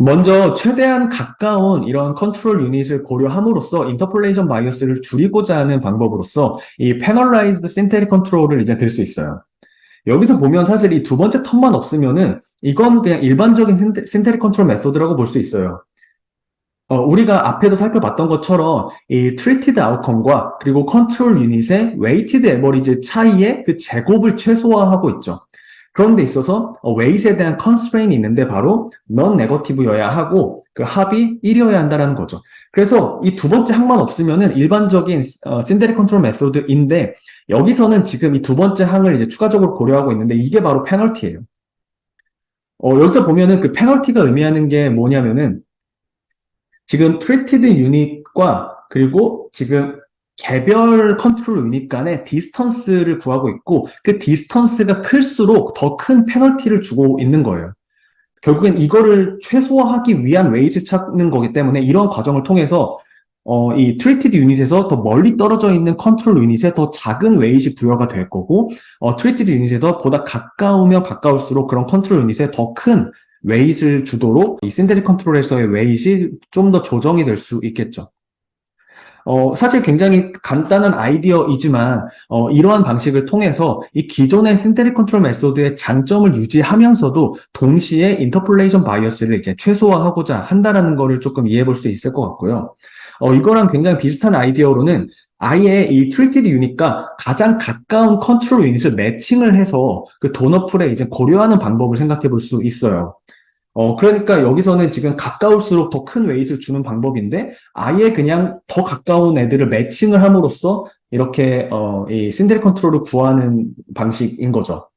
먼저 최대한 가까운 이런 컨트롤 유닛을 고려함으로써 인터폴레이션 바이어스를 줄이고자 하는 방법으로서 이 패널라이즈드 신테릭 컨트롤을 이제 들 수 있어요. 여기서 보면 사실 이 두 번째 텀만 없으면은 이건 그냥 일반적인 신테릭 컨트롤 메소드라고 볼 수 있어요. 우리가 앞에서 살펴봤던 것처럼 이 트리티드 아웃컴과 그리고 컨트롤 유닛의 웨이티드 에버리지 차이의 그 제곱을 최소화하고 있죠. 그런 데 있어서 웨이트에 대한 컨스트레인이 있는데 바로 넌 네거티브여야 하고 그 합이 1이어야 한다는 거죠. 그래서 이 두 번째 항만 없으면은 일반적인 신데릭 컨트롤 메소드인데 여기서는 지금 이 두 번째 항을 이제 추가적으로 고려하고 있는데 이게 바로 페널티예요. 여기서 보면은 그 페널티가 의미하는 게 뭐냐면은 지금 트리티드 유닛과 그리고 지금 개별 컨트롤 유닛 간의 디스턴스를 구하고 있고 그 디스턴스가 클수록 더 큰 페널티를 주고 있는 거예요. 결국엔 이거를 최소화하기 위한 웨이를 찾는 거기 때문에 이런 과정을 통해서 이 트리티드 유닛에서 더 멀리 떨어져 있는 컨트롤 유닛에 더 작은 웨이이 부여가 될 거고 트리티드 유닛에서 보다 가까우면 가까울수록 그런 컨트롤 유닛에 더 큰 웨이를 주도록 이 신데릭 컨트롤에서의 웨이이 좀 더 조정이 될 수 있겠죠. 사실 굉장히 간단한 아이디어이지만, 이러한 방식을 통해서 이 기존의 신테릭 컨트롤 메소드의 장점을 유지하면서도 동시에 인터폴레이션 바이어스를 이제 최소화하고자 한다라는 거를 조금 이해해 볼 수 있을 것 같고요. 이거랑 굉장히 비슷한 아이디어로는 아예 이 트리티드 유닛과 가장 가까운 컨트롤 유닛을 매칭을 해서 그 도너풀에 이제 고려하는 방법을 생각해 볼 수 있어요. 그러니까 여기서는 지금 가까울수록 더 큰 웨이트를 주는 방법인데, 아예 그냥 더 가까운 애들을 매칭을 함으로써 이렇게, 이 신데릭 컨트롤을 구하는 방식인 거죠.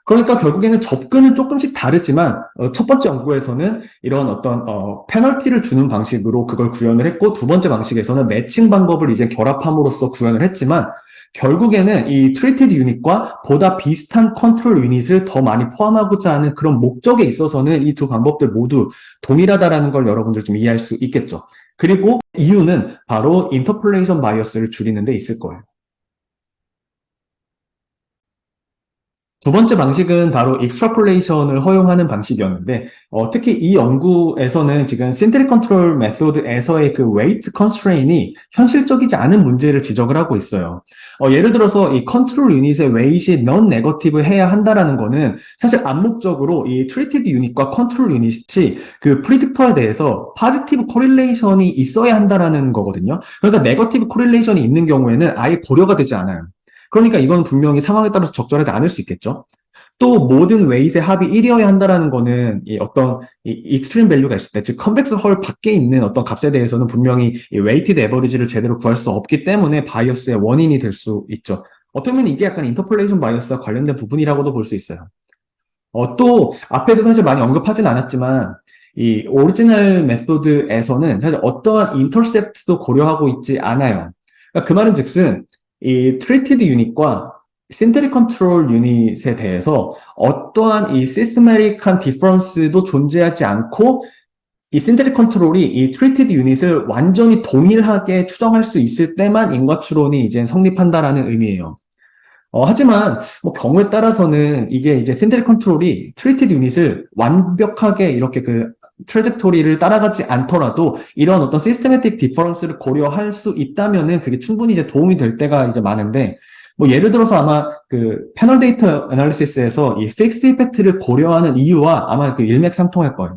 그러니까 결국에는 접근은 조금씩 다르지만, 첫 번째 연구에서는 이런 어떤, 페널티를 주는 방식으로 그걸 구현을 했고, 두 번째 방식에서는 매칭 방법을 이제 결합함으로써 구현을 했지만, 결국에는 이 트리티드 유닛과 보다 비슷한 컨트롤 유닛을 더 많이 포함하고자 하는 그런 목적에 있어서는 이 두 방법들 모두 동일하다라는 걸 여러분들 좀 이해할 수 있겠죠. 그리고 이유는 바로 인터폴레이션 바이어스를 줄이는 데 있을 거예요. 두 번째 방식은 바로 익스트라폴레이션을 허용하는 방식이었는데 특히 이 연구에서는 지금 신테릭 컨트롤 메소드에서의 그 웨이트 컨스트레인이 현실적이지 않은 문제를 지적을 하고 있어요. 예를 들어서 이 컨트롤 유닛의 웨이트이 넌 네거티브 해야 한다라는 거는 사실 암묵적으로 이 트리티드 유닛과 컨트롤 유닛이 그 프리딕터에 대해서 파지티브 코릴레이션이 있어야 한다라는 거거든요. 그러니까 네거티브 코릴레이션이 있는 경우에는 아예 고려가 되지 않아요. 그러니까 이건 분명히 상황에 따라서 적절하지 않을 수 있겠죠. 또 모든 웨이트의 합이 1이어야 한다라는 거는 이 어떤 익스트림 밸류가 있을 때, 즉 컨벡스 헐 밖에 있는 어떤 값에 대해서는 분명히 이 웨이티드 에버리지를 제대로 구할 수 없기 때문에 바이어스의 원인이 될 수 있죠. 어떻게 보면 이게 약간 인터폴레이션 바이어스와 관련된 부분이라고도 볼 수 있어요. 또 앞에도 사실 많이 언급하진 않았지만 이 오리지널 메소드에서는 사실 어떠한 인터셉트도 고려하고 있지 않아요. 그러니까 그 말은 즉슨 이 트리티드 유닛과 신테릭 컨트롤 유닛에 대해서 어떠한 이 시스테메릭한 디퍼런스도 존재하지 않고 이 신테릭 컨트롤이 이 트리티드 유닛을 완전히 동일하게 추정할 수 있을 때만 인과 추론이 이제 성립한다라는 의미예요. 하지만 뭐 경우에 따라서는 이게 이제 신테릭 컨트롤이 트리티드 유닛을 완벽하게 이렇게 그 트레젝토리를 따라가지 않더라도 이런 어떤 시스테매틱 디퍼런스를 고려할 수 있다면은 그게 충분히 이제 도움이 될 때가 이제 많은데 뭐 예를 들어서 아마 그 패널 데이터 애널리시스에서 이 픽스드 이펙트를 고려하는 이유와 아마 그 일맥상통할 거예요.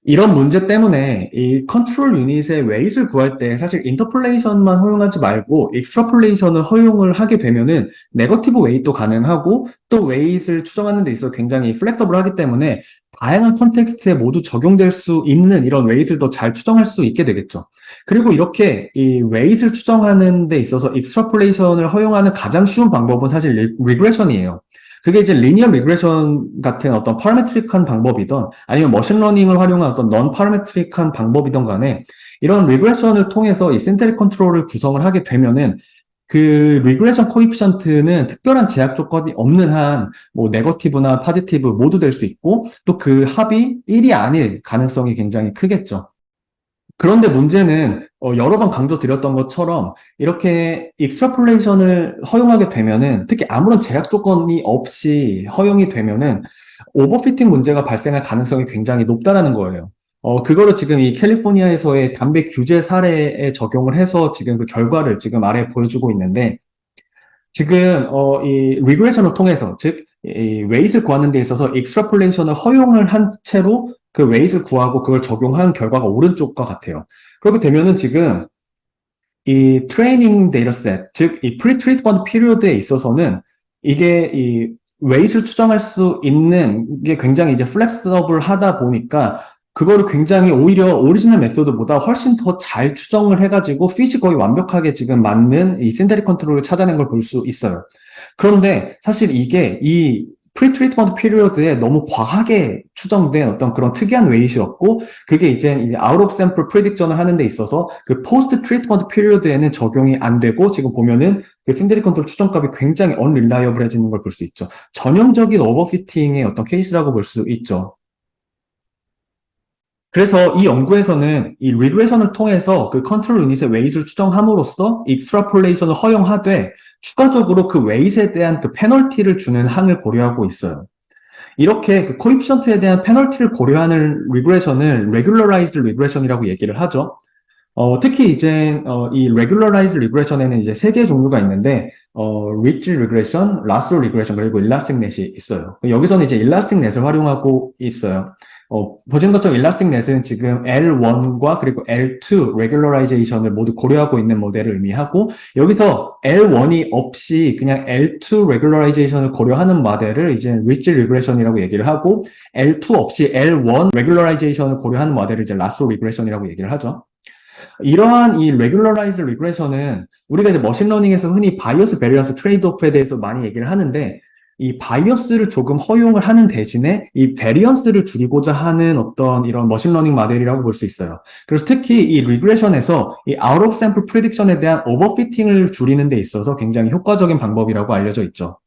이런 문제 때문에 이 컨트롤 유닛의 웨이트를 구할 때 사실 인터폴레이션만 허용하지 말고 익스트라폴레이션을 허용을 하게 되면은 네거티브 웨이트도 가능하고 또 웨이트를 추정하는 데 있어서 굉장히 플렉서블하기 때문에 다양한 컨텍스트에 모두 적용될 수 있는 이런 웨이트를 더 잘 추정할 수 있게 되겠죠. 그리고 이렇게 이 웨이트를 추정하는 데 있어서 익스트라폴레이션을 허용하는 가장 쉬운 방법은 사실 리그레션이에요. 그게 이제 리니어 리그레션 같은 어떤 파라메트릭한 방법이든 아니면 머신러닝을 활용한 어떤 넌 파라메트릭한 방법이든 간에 이런 리그레션을 통해서 이 신테릭 컨트롤을 구성을 하게 되면은 그 리그레션 코이피션트는 특별한 제약 조건이 없는 한 뭐 네거티브나 파지티브 모두 될 수 있고 또 그 합이 1이 아닐 가능성이 굉장히 크겠죠. 그런데 문제는 여러 번 강조드렸던 것처럼 이렇게 익스트라폴레이션을 허용하게 되면은 특히 아무런 제약 조건이 없이 허용이 되면은 오버피팅 문제가 발생할 가능성이 굉장히 높다라는 거예요. 그거를 지금 이 캘리포니아에서의 담배 규제 사례에 적용을 해서 지금 그 결과를 지금 아래 보여주고 있는데, 지금 이 리그레션을 통해서, 즉 이 웨이트를 구하는 데 있어서 익스트라폴레이션을 허용을 한 채로 그 웨이트를 구하고 그걸 적용한 결과가 오른쪽과 같아요. 그렇게 되면은 지금 이 트레이닝 데이터셋, 즉 이 프리트리트먼트 피리어드에 있어서는 이게 이 웨이트를 추정할 수 있는 게 굉장히 이제 플렉서블 하다 보니까 그거를 굉장히 오히려 오리지널 메소드보다 훨씬 더 잘 추정을 해가지고 핏이 거의 완벽하게 지금 맞는 이 신테릭 컨트롤을 찾아낸 걸 볼 수 있어요. 그런데 사실 이게 이 프리트리트먼트 피리어드에 너무 과하게 추정된 어떤 그런 특이한 웨이트였고, 그게 이제 아웃 오브 샘플 프리딕션을 하는 데 있어서 그 포스트 트리트먼트 피리어드에는 적용이 안 되고, 지금 보면은 그 신데릭 컨트롤 추정값이 굉장히 언릴라이어블해지는 걸 볼 수 있죠. 전형적인 오버피팅의 어떤 케이스라고 볼 수 있죠. 그래서 이 연구에서는 이 리그레션을 통해서 그 컨트롤 유닛의 웨이트를 추정함으로써 익스트라폴레이션을 허용하되 추가적으로 그 웨이트에 대한 그 페널티를 주는 항을 고려하고 있어요. 이렇게 그 코이피션트에 대한 페널티를 고려하는 리그레션을 레귤러라이즈드 리그레션이라고 얘기를 하죠. 특히 이제 이 regularized regression에는 이제 세 개의 종류가 있는데 rich regression, lasso regression 그리고 elastic net이 있어요. 여기서는 이제 elastic net을 활용하고 있어요. 보신 것처럼 elastic net은 지금 L1과 그리고 L2 regularization을 모두 고려하고 있는 모델을 의미하고, 여기서 L1이 없이 그냥 L2 regularization을 고려하는 모델을 이제 rich regression이라고 얘기를 하고, L2 없이 L1 regularization을 고려하는 모델을 이제 lasso regression이라고 얘기를 하죠. 이러한 이 regularized regression은 우리가 이제 머신러닝에서 흔히 바이어스 베리언스 트레이드오프에 대해서 많이 얘기를 하는데, 이 바이어스를 조금 허용을 하는 대신에 이 베리언스를 줄이고자 하는 어떤 이런 머신러닝 모델이라고 볼 수 있어요. 그래서 특히 이 리그레션에서 이 아웃 오브 샘플 프리딕션에 대한 오버피팅을 줄이는 데 있어서 굉장히 효과적인 방법이라고 알려져 있죠.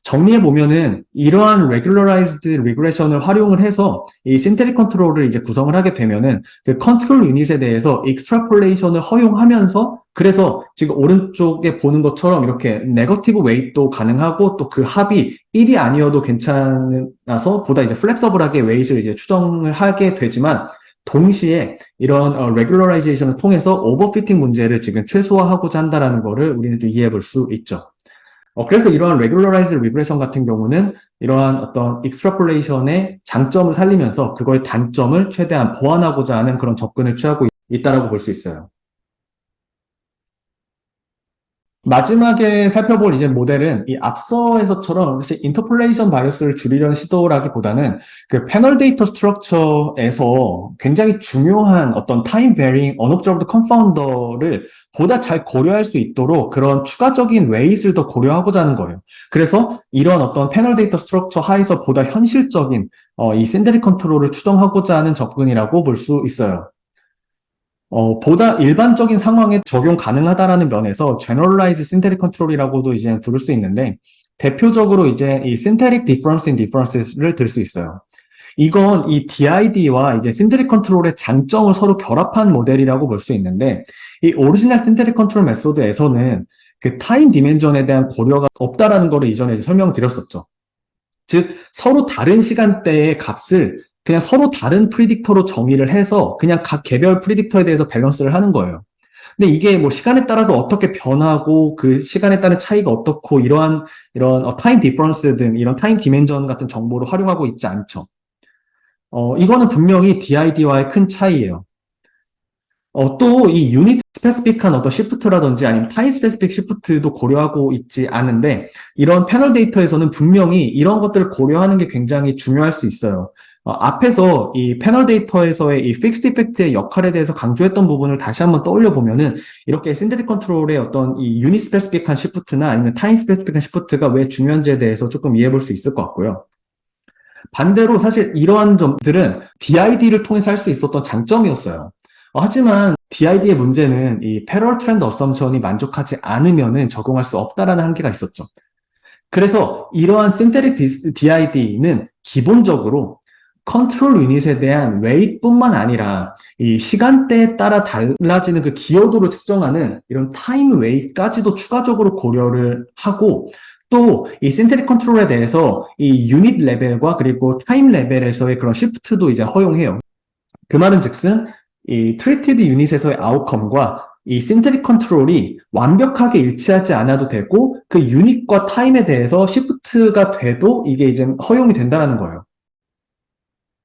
정리해 보면은 이러한 regularized regression을 활용을 해서 이 synthetic control을 이제 구성을 하게 되면은 그 컨트롤 유닛에 대해서 extrapolation을 허용하면서, 그래서 지금 오른쪽에 보는 것처럼 이렇게 네거티브 웨이트도 가능하고 또 그 합이 1이 아니어도 괜찮아서 보다 이제 플렉서블하게 웨이트를 이제 추정을 하게 되지만, 동시에 이런 regularization을 통해서 오버피팅 문제를 지금 최소화하고자 한다라는 거를 우리는 좀 이해해 볼 수 있죠. 그래서 이러한 regularized regression 같은 경우는 이러한 어떤 extrapolation의 장점을 살리면서 그거의 단점을 최대한 보완하고자 하는 그런 접근을 취하고 있다라고 볼 수 있어요. 마지막에 살펴볼 이제 모델은 이 앞서에서처럼 사실 인터폴레이션 바이어스를 줄이려는 시도라기보다는 그 패널 데이터 스트럭처에서 굉장히 중요한 어떤 타임 베리잉 언옵저브드 컨파운더를 보다 잘 고려할 수 있도록 그런 추가적인 웨이트를 더 고려하고자 하는 거예요. 그래서 이런 어떤 패널 데이터 스트럭처 하에서 보다 현실적인 이 신데릭 컨트롤을 추정하고자 하는 접근이라고 볼 수 있어요. 보다 일반적인 상황에 적용 가능하다라는 면에서 generalized synthetic control이라고도 이제 부를 수 있는데, 대표적으로 이제 이 synthetic difference in differences를 들 수 있어요. 이건 이 DID와 이제 synthetic control의 장점을 서로 결합한 모델이라고 볼 수 있는데, 이 오리지널 synthetic control 메소드에서는 그 타임 디멘전에 대한 고려가 없다라는 거를 이전에 설명드렸었죠. 즉 서로 다른 시간대의 값을 그냥 서로 다른 프리딕터로 정의를 해서 그냥 각 개별 프리딕터에 대해서 밸런스를 하는 거예요. 근데 이게 뭐 시간에 따라서 어떻게 변하고 그 시간에 따른 차이가 어떻고 이런 타임 디퍼런스 등 이런 타임 디멘전 같은 정보를 활용하고 있지 않죠. 이거는 분명히 DID와의 큰 차이예요. 또 이 유닛 스페시픽한 어떤 시프트라든지 아니면 타임 스페시픽 시프트도 고려하고 있지 않은데, 이런 패널 데이터에서는 분명히 이런 것들을 고려하는 게 굉장히 중요할 수 있어요. 앞에서 이 패널 데이터에서의 이 픽스드 이펙트의 역할에 대해서 강조했던 부분을 다시 한번 떠올려 보면은 이렇게 신데릭 컨트롤의 어떤 이 유닛 스페시픽한 시프트나 아니면 타임 스페시픽한 시프트가 왜 중요한지에 대해서 조금 이해해 볼 수 있을 것 같고요. 반대로 사실 이러한 점들은 DID를 통해서 할 수 있었던 장점이었어요. 하지만 DID의 문제는 이 패럴 트렌드 어썸션이 만족하지 않으면은 적용할 수 없다라는 한계가 있었죠. 그래서 이러한 신테릭 DID는 기본적으로 컨트롤 유닛에 대한 웨이트뿐만 아니라 이 시간대에 따라 달라지는 그 기여도를 측정하는 이런 타임 웨이트까지도 추가적으로 고려를 하고, 또 이 신테릭 컨트롤에 대해서 이 유닛 레벨과 그리고 타임 레벨에서의 그런 시프트도 이제 허용해요. 그 말은 즉슨 이 트리티드 유닛에서의 아웃컴과 이 신테릭 컨트롤이 완벽하게 일치하지 않아도 되고 그 유닛과 타임에 대해서 시프트가 돼도 이게 이제 허용이 된다는 거예요.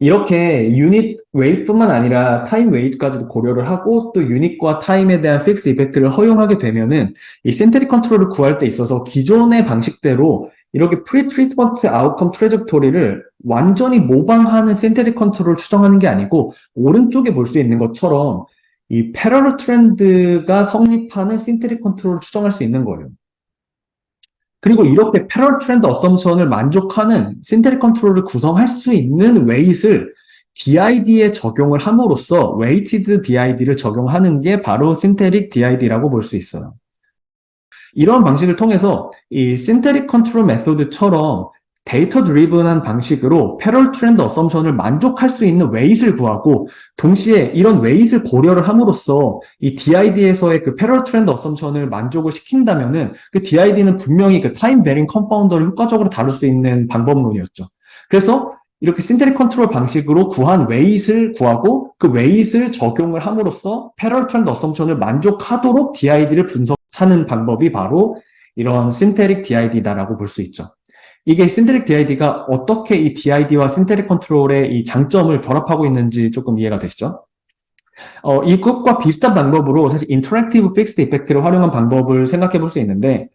이렇게 유닛 웨이트뿐만 아니라 타임 웨이트까지도 고려를 하고 또 유닛과 타임에 대한 픽스 이펙트를 허용하게 되면은 이 센트릭 컨트롤을 구할 때 있어서 기존의 방식대로 이렇게 프리 트리트먼트 아웃컴 트레젝토리를 완전히 모방하는 센트릭 컨트롤을 추정하는 게 아니고 오른쪽에 볼 수 있는 것처럼 이 패러럴 트렌드가 성립하는 센트릭 컨트롤을 추정할 수 있는 거예요. 그리고 이렇게 패럴 트렌드 어썸션을 만족하는 신테릭 컨트롤을 구성할 수 있는 웨이트를 DID에 적용을 함으로써 웨이티드 DID를 적용하는 게 바로 신테릭 DID라고 볼 수 있어요. 이런 방식을 통해서 이 신테릭 컨트롤 메소드처럼 데이터 드리븐한 방식으로 패럴 트렌드 어썸션을 만족할 수 있는 웨이트를 구하고 동시에 이런 웨이트를 고려를 함으로써 이 DID에서의 그 패럴 트렌드 어썸션을 만족을 시킨다면은 그 DID는 분명히 그 타임 베링 컴파운더를 효과적으로 다룰 수 있는 방법론이었죠. 그래서 이렇게 신테릭 컨트롤 방식으로 구한 웨이트를 구하고 그 웨이트를 적용을 함으로써 패럴 트렌드 어썸션을 만족하도록 DID를 분석하는 방법이 바로 이런 신테릭 DID다라고 볼 수 있죠. 이게 신테릭 DID가 어떻게 이 DID와 신테릭 컨트롤의 이 장점을 결합하고 있는지 조금 이해가 되시죠? 이것과 비슷한 방법으로 사실 인터랙티브 픽스드 이펙트를 활용한 방법을 생각해 볼 수 있는데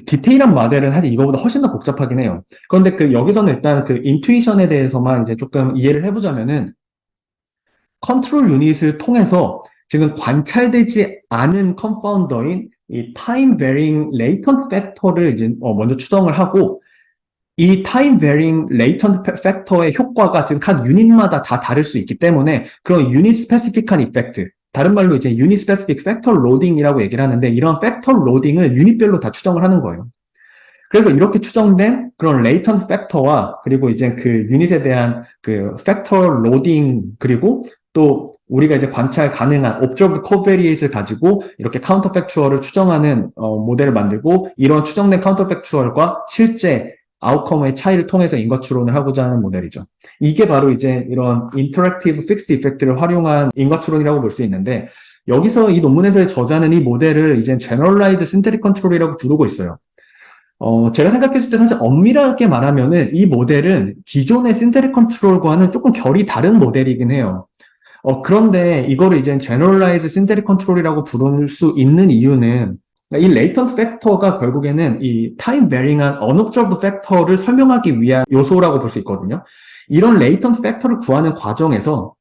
디테일한 모델은 사실 이거보다 훨씬 더 복잡하긴 해요. 그런데 여기서는 일단 그 인투이션에 대해서만 이제 조금 이해를 해보자면은 컨트롤 유닛을 통해서 지금 관찰되지 않은 컨파운더인 이 타임 베링 레이턴트 팩터를 이제 먼저 추정을 하고 이 타임 베링 레이턴트 팩터의 효과가 지금 각 유닛마다 다 다를 수 있기 때문에 그런 유닛 스페시픽한 이펙트, 다른 말로 이제 유닛 스페시픽 팩터 로딩이라고 얘기를 하는데 이런 팩터 로딩을 유닛별로 다 추정을 하는 거예요. 그래서 이렇게 추정된 그런 레이턴트 팩터와 그리고 이제 그 유닛에 대한 그 팩터 로딩 그리고 또 우리가 이제 관찰 가능한 observed covariate를 가지고 이렇게 카운터 팩추얼을 추정하는 모델을 만들고 이런 추정된 카운터 팩추얼과 실제 아웃컴의 차이를 통해서 인과 추론을 하고자 하는 모델이죠. 이게 바로 이제 이런 인터랙티브 픽스 이펙트를 활용한 인과 추론이라고 볼 수 있는데 여기서 이 논문에서의 저자는 이 모델을 이제 제너럴라이즈 신테릭 컨트롤이라고 부르고 있어요. 제가 생각했을 때 사실 엄밀하게 말하면은 이 모델은 기존의 신테릭 컨트롤과는 조금 결이 다른 모델이긴 해요. 그런데 이거를 이제 제너럴라이즈 신테릭 컨트롤이라고 부를 수 있는 이유는 이 레이턴트 팩터가 결국에는 이 타임 베링한 언옵저브드 팩터를 설명하기 위한 요소라고 볼 수 있거든요. 이런 레이턴트 팩터를 구하는 과정에서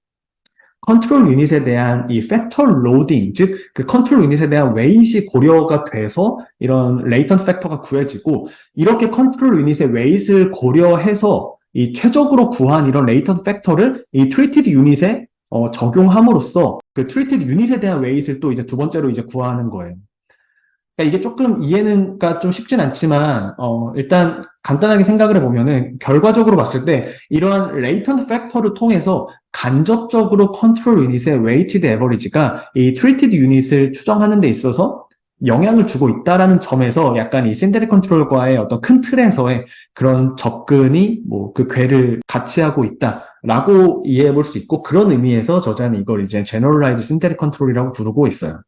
컨트롤 유닛에 대한 이 팩터 로딩, 즉 그 컨트롤 유닛에 대한 웨이트이 고려가 돼서 이런 레이턴트 팩터가 구해지고 이렇게 컨트롤 유닛의 웨이트를 고려해서 이 최적으로 구한 이런 레이턴트 팩터를 이 트리티드 유닛에 적용함으로써 그 트리티드 유닛에 대한 웨이트를 또 이제 두 번째로 이제 구하는 거예요. 그러니까 이게 조금 이해가 좀 쉽진 않지만 일단 간단하게 생각을 해보면은 결과적으로 봤을 때 이러한 레이턴트 팩터를 통해서 간접적으로 컨트롤 유닛의 웨이티드 에버리지가 이 트리티드 유닛을 추정하는 데 있어서 영향을 주고 있다라는 점에서 약간 이 신테릭 컨트롤과의 어떤 큰 틀에서의 그런 접근이 뭐 그 궤를 같이 하고 있다라고 이해해 볼 수 있고 그런 의미에서 저자는 이걸 이제 제너럴라이즈 신테릭 컨트롤이라고 부르고 있어요.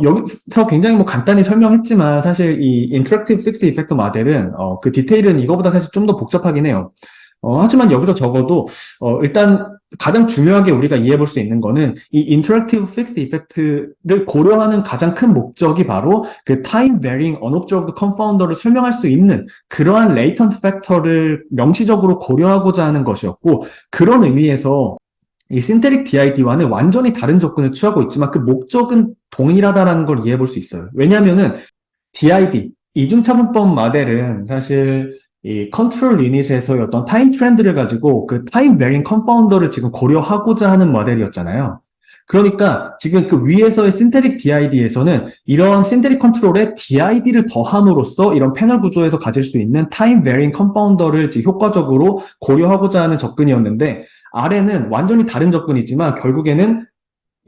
여기서 굉장히 뭐 간단히 설명했지만 사실 이 인터랙티브 픽스 이펙터 모델은 그 디테일은 이거보다 사실 좀 더 복잡하긴 해요. 하지만 여기서 적어도 일단 가장 중요하게 우리가 이해해 볼 수 있는 거는 이 인터랙티브 픽스 이펙트를 고려하는 가장 큰 목적이 바로 그 타임 베링 언옵저브드 컨파운더를 설명할 수 있는 그러한 레이턴트 팩터를 명시적으로 고려하고자 하는 것이었고 그런 의미에서 이 신테릭 DID와는 완전히 다른 접근을 취하고 있지만 그 목적은 동일하다라는 걸 이해해 볼 수 있어요. 왜냐하면은 DID, 이중차분법 모델은 사실 이 컨트롤 유닛에서의 어떤 타임 트렌드를 가지고 그 타임 베링 컴파운더를 지금 고려하고자 하는 모델이었잖아요. 그러니까 지금 그 위에서의 신테릭 DID에서는 이런 신테릭 컨트롤에 DID를 더함으로써 이런 패널 구조에서 가질 수 있는 타임 베링 컴파운더를 효과적으로 고려하고자 하는 접근이었는데 아래는 완전히 다른 접근이지만 결국에는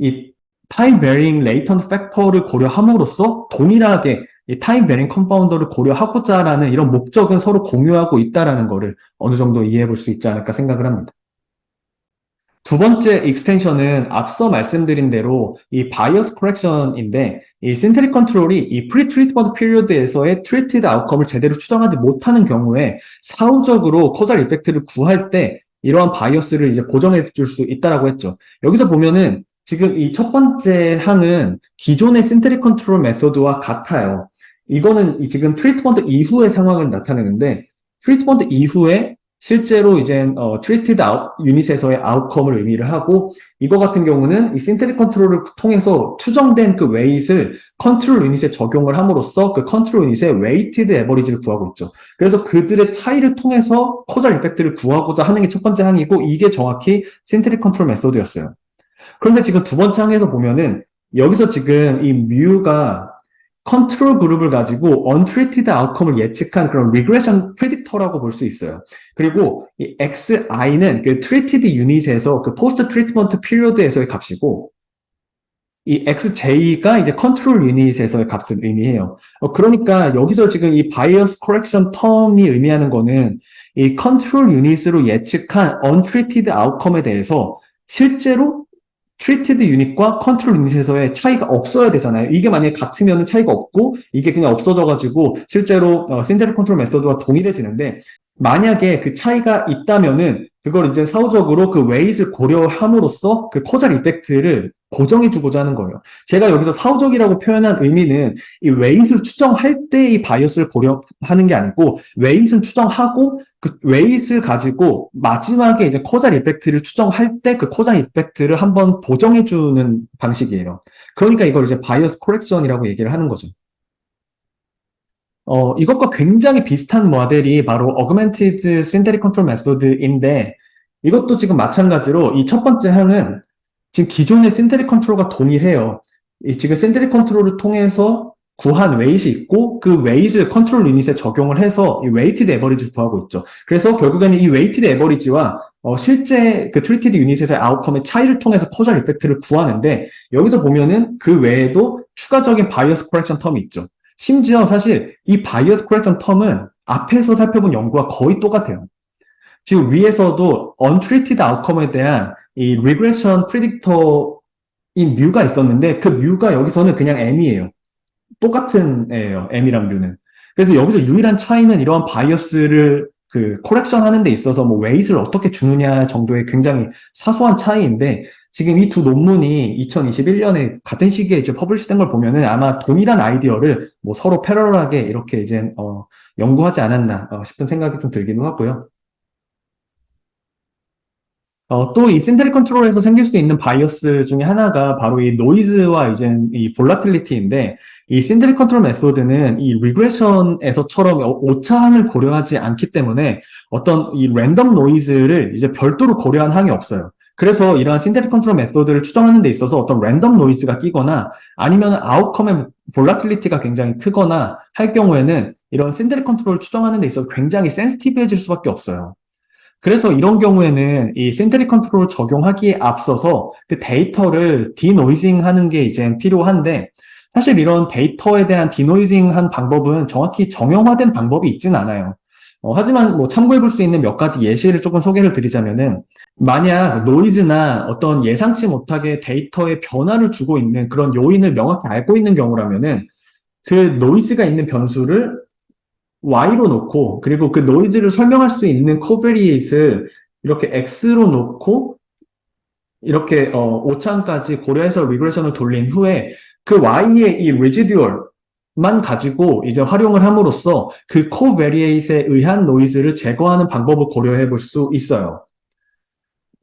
이 타임 베링 레이턴트 팩터를 고려함으로써 동일하게 이 타임 베링 컴파운더를 고려하고자라는 이런 목적은 서로 공유하고 있다라는 거를 어느 정도 이해해 볼 수 있지 않을까 생각을 합니다. 두 번째 익스텐션은 앞서 말씀드린 대로 이 바이어스 커렉션인데 이 신테릭 컨트롤이 이 프리 트리트먼트 피리어드에서의 트리티드 아웃컴을 제대로 추정하지 못하는 경우에 사후적으로 코잘 이펙트를 구할 때 이러한 바이어스를 이제 고정해 줄 수 있다라고 했죠. 여기서 보면은 지금 이 첫 번째 항은 기존의 신테릭 컨트롤 메소드와 같아요. 이거는 지금 트리트먼트 이후의 상황을 나타내는데 트리트먼트 이후에 실제로 이제 트리티드 유닛에서의 아웃컴을 의미를 하고 이거 같은 경우는 이 신테릭 컨트롤을 통해서 추정된 그 웨이트를 컨트롤 유닛에 적용을 함으로써 그 컨트롤 유닛의 웨이티드 에버리지를 구하고 있죠. 그래서 그들의 차이를 통해서 코잘 이펙트를 구하고자 하는 게 첫 번째 항이고 이게 정확히 신테릭 컨트롤 메소드였어요. 그런데 지금 두 번째 항에서 보면은 여기서 지금 이 뮤가 컨트롤 그룹을 가지고 untreated outcome을 예측한 그런 regression predictor라고 볼 수 있어요. 그리고 이 xi는 그 treated unit에서 그 post treatment period에서의 값이고 이 xj가 이제 컨트롤 유닛에서의 값을 의미해요. 그러니까 여기서 지금 이 bias correction term이 의미하는 거는 이 컨트롤 유닛으로 예측한 untreated outcome에 대해서 실제로 트리티드 유닛과 컨트롤 유닛에서의 차이가 없어야 되잖아요. 이게 만약에 같으면 차이가 없고 이게 그냥 없어져가지고 실제로 신데렐 컨트롤 메소드와 동일해지는데 만약에 그 차이가 있다면은 그걸 이제 사후적으로 그 웨이트를 고려함으로써 그 코잘 이펙트를 고정해주고자 하는 거예요. 제가 여기서 사후적이라고 표현한 의미는 이 웨이트를 추정할 때 이 바이어스를 고려하는 게 아니고 웨이트는 추정하고 그 웨이트를 가지고 마지막에 이제 코잘 이펙트를 추정할 때 그 코잘 이펙트를 한번 보정해주는 방식이에요. 그러니까 이걸 이제 바이어스 코렉션이라고 얘기를 하는 거죠. 이것과 굉장히 비슷한 모델이 바로 Augmented Synthetic Control Method인데 이것도 지금 마찬가지로 이 첫 번째 항은 지금 기존의 신테릭 컨트롤과 동일해요. 지금 신테릭 컨트롤을 통해서 구한 웨이트이 있고 그 웨이트를 컨트롤 유닛에 적용을 해서 이 웨이티드 에버리지를 구하고 있죠. 그래서 결국에는 이 웨이티드 에버리지와 실제 그 트리티드 유닛에서의 아웃컴의 차이를 통해서 코잘 이펙트를 구하는데 여기서 보면은 그 외에도 추가적인 바이어스 코렉션 텀이 있죠. 심지어 사실 이 바이어스 코렉션 텀은 앞에서 살펴본 연구와 거의 똑같아요. 지금 위에서도 untreated outcome에 대한 이 regression predictor인 뮤가 있었는데 그 뮤가 여기서는 그냥 m이에요. 똑같은 애예요. m이랑 뮤는. 그래서 여기서 유일한 차이는 이러한 바이어스를 그 코렉션 하는 데 있어서 뭐 웨이트를 어떻게 주느냐 정도의 굉장히 사소한 차이인데 지금 이 두 논문이 2021년에 같은 시기에 이제 퍼블리시된 걸 보면은 아마 동일한 아이디어를 뭐 서로 패러럴하게 이렇게 이제 연구하지 않았나 싶은 생각이 좀 들기도 하고요. 또 이 신테릭 컨트롤에서 생길 수 있는 바이어스 중에 하나가 바로 이 노이즈와 이제 이 볼라틸리티인데 이 신테릭 컨트롤 메소드는 이 리그레션에서처럼 오차함을 고려하지 않기 때문에 어떤 이 랜덤 노이즈를 이제 별도로 고려한 항이 없어요. 그래서 이러한 신테릭 컨트롤 메소드를 추정하는 데 있어서 어떤 랜덤 노이즈가 끼거나 아니면 아웃컴의 볼라틸리티가 굉장히 크거나 할 경우에는 이런 신테릭 컨트롤을 추정하는 데 있어서 굉장히 센시티브해질 수밖에 없어요. 그래서 이런 경우에는 이 신테릭 컨트롤을 적용하기에 앞서서 그 데이터를 디노이징 하는 게 이제 필요한데 사실 이런 데이터에 대한 디노이징 한 방법은 정확히 정형화된 방법이 있진 않아요. 하지만 뭐 참고해 볼 수 있는 몇 가지 예시를 조금 소개를 드리자면은 만약 노이즈나 어떤 예상치 못하게 데이터에 변화를 주고 있는 그런 요인을 명확히 알고 있는 경우라면은 그 노이즈가 있는 변수를 y로 놓고 그리고 그 노이즈를 설명할 수 있는 코베리에이트를 이렇게 x로 놓고 이렇게 오차까지 고려해서 리그레션을 돌린 후에 그 y의 이 레지듀얼만 가지고 이제 활용을 함으로써 그 코베리에이트에 의한 노이즈를 제거하는 방법을 고려해 볼 수 있어요.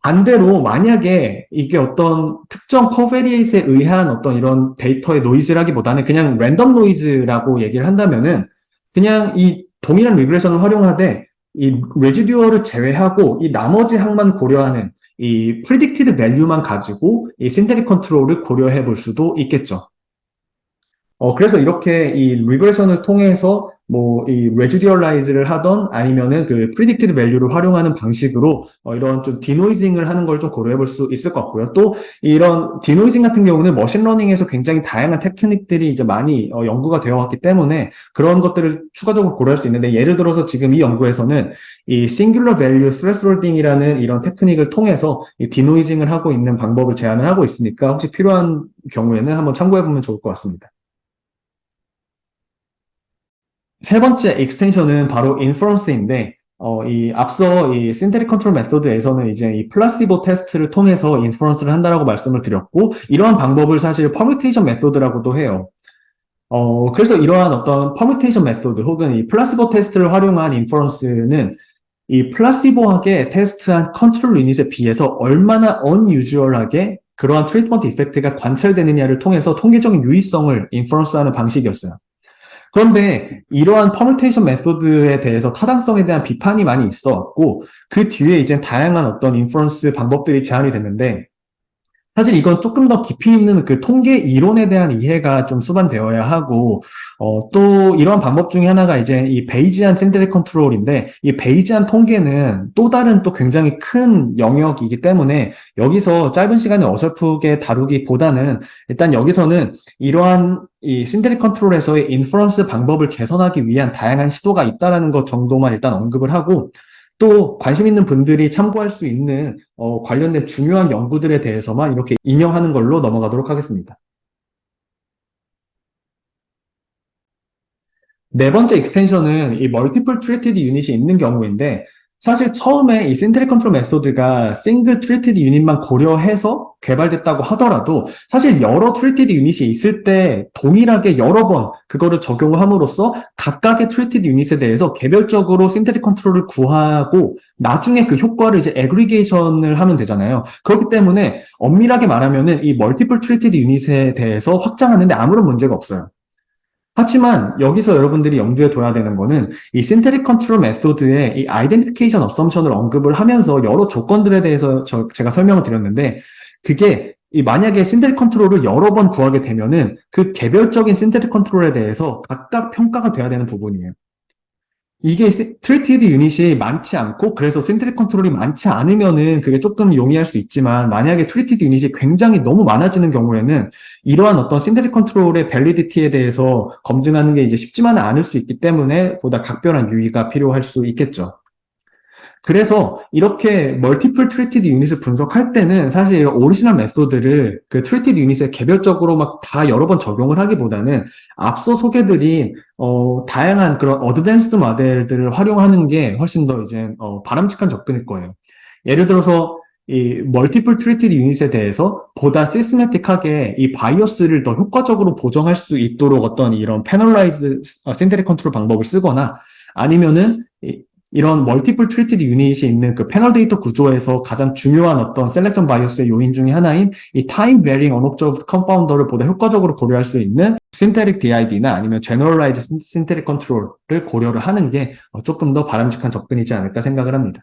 반대로 만약에 이게 어떤 특정 코베리에이트에 의한 어떤 이런 데이터의 노이즈라기보다는 그냥 랜덤 노이즈라고 얘기를 한다면은 그냥 이 동일한 리그레션을 활용하되 이 레지듀얼을 제외하고 이 나머지 항만 고려하는 이 프리딕티드 밸류만 가지고 이 신테릭 컨트롤을 고려해 볼 수도 있겠죠. 그래서 이렇게 이 리그레션을 통해서 뭐 이 레지듀얼라이즈를 하던 아니면은 그 프리딕티드 밸류를 활용하는 방식으로 이런 좀 디노이징을 하는 걸 좀 고려해 볼 수 있을 것 같고요. 또 이런 디노이징 같은 경우는 머신러닝에서 굉장히 다양한 테크닉들이 이제 많이 연구가 되어 왔기 때문에 그런 것들을 추가적으로 고려할 수 있는데, 예를 들어서 지금 이 연구에서는 이 싱귤러 밸류 스레스홀딩이라는 이런 테크닉을 통해서 이 디노이징을 하고 있는 방법을 제안을 하고 있으니까 혹시 필요한 경우에는 한번 참고해 보면 좋을 것 같습니다. 세 번째 익스텐션은 바로 인퍼런스인데, 이 앞서 이 신테릭 컨트롤 메소드에서는 이제 이 플라시보 테스트를 통해서 인퍼런스를 한다라고 말씀을 드렸고, 이러한 방법을 사실 퍼뮤테이션 메소드라고도 해요. 그래서 이러한 어떤 퍼뮤테이션 메소드 혹은 이 플라시보 테스트를 활용한 인퍼런스는 이 플라시보하게 테스트한 컨트롤 유닛에 비해서 얼마나 언유주얼하게 그러한 트리트먼트 이펙트가 관찰되느냐를 통해서 통계적인 유의성을 인퍼런스하는 방식이었어요. 그런데 이러한 퍼뮤테이션 메소드에 대해서 타당성에 대한 비판이 많이 있어 왔고, 그 뒤에 이제 다양한 어떤 인퍼런스 방법들이 제안이 됐는데, 사실 이건 조금 더 깊이 있는 그 통계 이론에 대한 이해가 좀 수반되어야 하고, 또 이런 방법 중에 하나가 이제 이 베이지안 센트럴 컨트롤인데, 이 베이지안 통계는 또 다른 또 굉장히 큰 영역이기 때문에 여기서 짧은 시간에 어설프게 다루기보다는 일단 여기서는 이러한 이 신데릭 컨트롤에서의 인퍼런스 방법을 개선하기 위한 다양한 시도가 있다라는 것 정도만 일단 언급을 하고, 또 관심 있는 분들이 참고할 수 있는 관련된 중요한 연구들에 대해서만 이렇게 인용하는 걸로 넘어가도록 하겠습니다. 네 번째 익스텐션은 이 멀티플 트리티드 유닛이 있는 경우인데, 사실 처음에 이 센트럴 컨트롤 메소드가 싱글 트리티드 유닛만 고려해서 개발됐다고 하더라도 사실 여러 트리티드 유닛이 있을 때 동일하게 여러 번 그거를 적용을 함으로써 각각의 트리티드 유닛에 대해서 개별적으로 센트럴 컨트롤을 구하고 나중에 그 효과를 이제 애그리게이션을 하면 되잖아요. 그렇기 때문에 엄밀하게 말하면은 이 멀티플 트리티드 유닛에 대해서 확장하는데 아무런 문제가 없어요. 하지만 여기서 여러분들이 염두에 둬야 되는 거는 이 신테릭 컨트롤 메소드의 이 아이덴티피케이션 어썸션을 언급을 하면서 여러 조건들에 대해서 제가 설명을 드렸는데, 그게 이 만약에 신테릭 컨트롤을 여러 번 구하게 되면은 그 개별적인 신테릭 컨트롤에 대해서 각각 평가가 돼야 되는 부분이에요. 이게 트리티드 유닛이 많지 않고 그래서 센트릭 컨트롤이 많지 않으면은 그게 조금 용이할 수 있지만, 만약에 트리티드 유닛이 굉장히 너무 많아지는 경우에는 이러한 어떤 센트릭 컨트롤의 밸리디티에 대해서 검증하는 게 이제 쉽지만은 않을 수 있기 때문에 보다 각별한 유의가 필요할 수 있겠죠. 그래서 이렇게 멀티플 트리티드 유닛을 분석할 때는 사실 오리지널 메소드를 그 트리티드 유닛에 개별적으로 막 다 여러 번 적용을 하기보다는 앞서 소개드린 다양한 그런 어드밴스드 모델들을 활용하는 게 훨씬 더 이제 바람직한 접근일 거예요. 예를 들어서 이 멀티플 트리티드 유닛에 대해서 보다 시스테마틱하게 이 바이어스를 더 효과적으로 보정할 수 있도록 어떤 이런 패널라이즈 신테릭 컨트롤 방법을 쓰거나, 아니면은 이런 멀티플 트리티드 유닛이 있는 그 패널 데이터 구조에서 가장 중요한 어떤 셀렉션 바이어스의 요인 중에 하나인 이 타임 베리잉 언옵저브드 컴파운더를 보다 효과적으로 고려할 수 있는 신테릭 DID나 아니면 제너럴라이즈 신테릭 컨트롤을 고려를 하는 게 조금 더 바람직한 접근이지 않을까 생각을 합니다.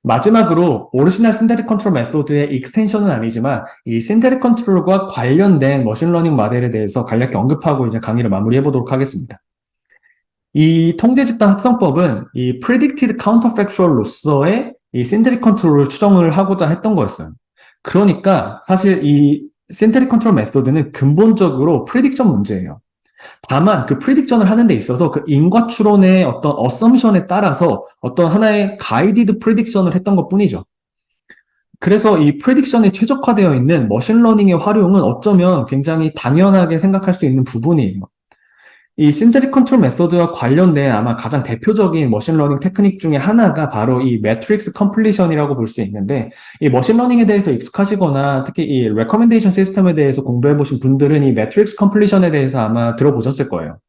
마지막으로 오리지널 신테릭 컨트롤 메소드의 익스텐션은 아니지만 이 신테릭 컨트롤과 관련된 머신러닝 모델에 대해서 간략히 언급하고 이제 강의를 마무리해 보도록 하겠습니다. 이 통제 집단 합성법은 이 predicted counterfactual로서의 이 synthetic 컨트롤을 추정을 하고자 했던 거였어요. 그러니까 사실 이 synthetic 컨트롤 메소드는 근본적으로 프리딕션 문제예요. 다만 그 프리딕션을 하는 데 있어서 그 인과 추론의 어떤 어썸션에 따라서 어떤 하나의 가이디드 프리딕션을 했던 것뿐이죠. 그래서 이 프리딕션에 최적화되어 있는 머신러닝의 활용은 어쩌면 굉장히 당연하게 생각할 수 있는 부분이에요. 이 신테릭 컨트롤 메소드와 관련된 아마 가장 대표적인 머신러닝 테크닉 중에 하나가 바로 이 매트릭스 컴플리션이라고 볼 수 있는데, 이 머신러닝에 대해서 익숙하시거나 특히 이 레커멘데이션 시스템에 대해서 공부해 보신 분들은 이 매트릭스 컴플리션에 대해서 아마 들어보셨을 거예요.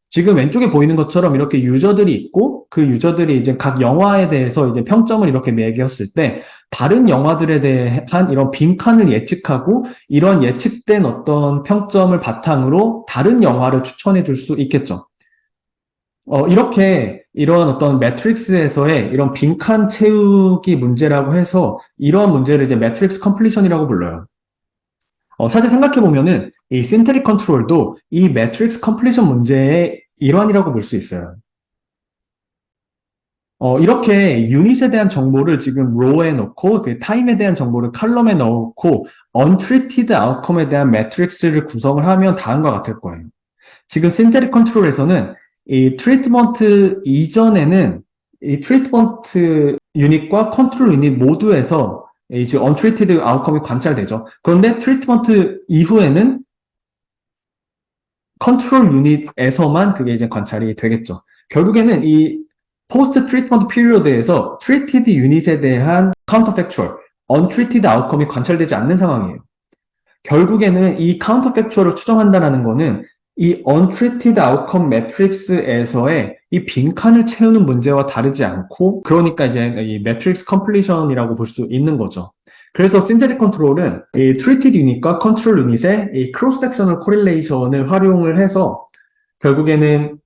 지금 왼쪽에 보이는 것처럼 이렇게 유저들이 있고 그 유저들이 이제 각 영화에 대해서 이제 평점을 이렇게 매겼을 때 다른 영화들에 대한 이런 빈칸을 예측하고 이런 예측된 어떤 평점을 바탕으로 다른 영화를 추천해 줄 수 있겠죠. 이렇게 이런 어떤 매트릭스에서의 이런 빈칸 채우기 문제라고 해서 이러한 문제를 이제 매트릭스 컴플리션이라고 불러요. 사실 생각해 보면은 이 신테릭 컨트롤도 이 매트릭스 컴플리션 문제에 일환이라고 볼 수 있어요. 이렇게 유닛에 대한 정보를 지금 row에 넣고, 그 타임에 대한 정보를 컬럼에 넣고, untreated outcome에 대한 매트릭스를 구성을 하면 다음과 같을 거예요. 지금 신테릭 컨트롤에서는 이 트리트먼트 이전에는 이 트리트먼트 유닛과 컨트롤 유닛 모두에서 이제 untreated outcome이 관찰되죠. 그런데 트리트먼트 이후에는 컨트롤 유닛에서만 그게 이제 관찰이 되겠죠. 결국에는 이 포스트 트리트먼트 피리어드에서 트리티드 유닛에 대한 카운터팩추얼, untreated outcome이 관찰되지 않는 상황이에요. 결국에는 이 카운터팩추얼을 추정한다는 거는 이 untreated outcome 매트릭스에서의 이 빈칸을 채우는 문제와 다르지 않고, 그러니까 이제 이 매트릭스 컴플리션이라고 볼 수 있는 거죠. 그래서 신테릭 컨트롤은 이 treated 유닛과 컨트롤 유닛의 이 크로스 섹셔널 코릴레이션을 활용을 해서 결국에는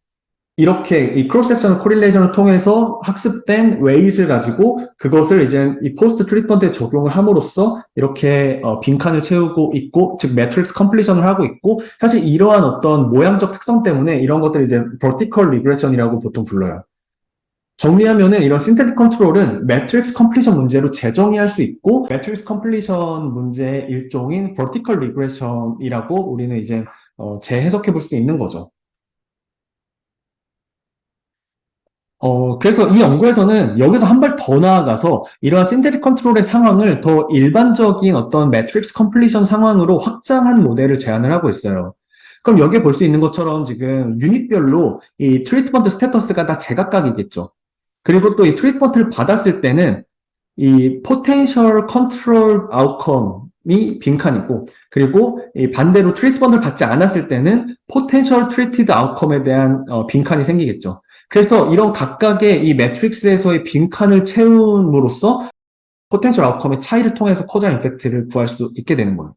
이렇게 이 크로스 섹셔널 코릴레이션을 통해서 학습된 웨이트를 가지고 그것을 이제 이 포스트 트리트먼트에 적용을 함으로써 이렇게 빈칸을 채우고 있고, 즉 매트릭스 컴플리션을 하고 있고, 사실 이러한 어떤 모양적 특성 때문에 이런 것들을 이제 vertical regression이라고 보통 불러요. 정리하면은 이런 신테틱 컨트롤은 매트릭스 컴플리션 문제로 재정의할 수 있고, 매트릭스 컴플리션 문제의 일종인 vertical regression이라고 우리는 이제 재해석해 볼 수 있는 거죠. 그래서 이 연구에서는 여기서 한 발 더 나아가서 이러한 신테틱 컨트롤의 상황을 더 일반적인 어떤 매트릭스 컴플리션 상황으로 확장한 모델을 제안을 하고 있어요. 그럼 여기에 볼 수 있는 것처럼 지금 유닛별로 이 트리트먼트 스테터스가 다 제각각이겠죠. 그리고 또 이 트리트먼트를 받았을 때는 이 포텐셜 컨트롤 아웃컴이 빈칸이고, 그리고 이 반대로 트리트먼트를 받지 않았을 때는 포텐셜 트리티드 아웃컴에 대한 빈칸이 생기겠죠. 그래서 이런 각각의 이 매트릭스에서의 빈칸을 채움으로써 포텐셜 아웃컴의 차이를 통해서 코자일 이펙트를 구할 수 있게 되는 거예요.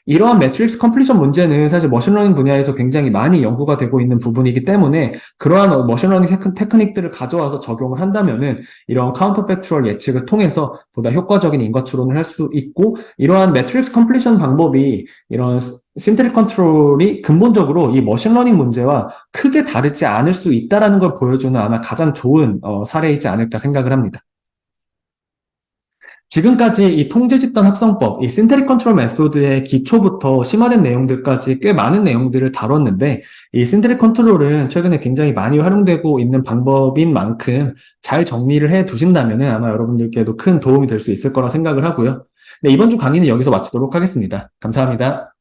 이러한 매트릭스 컴플리션 문제는 사실 머신러닝 분야에서 굉장히 많이 연구가 되고 있는 부분이기 때문에 그러한 머신러닝 테크닉들을 가져와서 적용을 한다면은 이러한 카운터팩추얼 예측을 통해서 보다 효과적인 인과 추론을 할 수 있고, 이러한 매트릭스 컴플리션 방법이 이런 신테릭 컨트롤이 근본적으로 이 머신러닝 문제와 크게 다르지 않을 수 있다라는 걸 보여주는 아마 가장 좋은 사례이지 않을까 생각을 합니다. 지금까지 이 통제 집단 합성법, 이 신테릭 컨트롤 메소드의 기초부터 심화된 내용들까지 꽤 많은 내용들을 다뤘는데, 이 신테릭 컨트롤은 최근에 굉장히 많이 활용되고 있는 방법인 만큼 잘 정리를 해 두신다면 아마 여러분들께도 큰 도움이 될 수 있을 거라 생각을 하고요. 네, 이번 주 강의는 여기서 마치도록 하겠습니다. 감사합니다.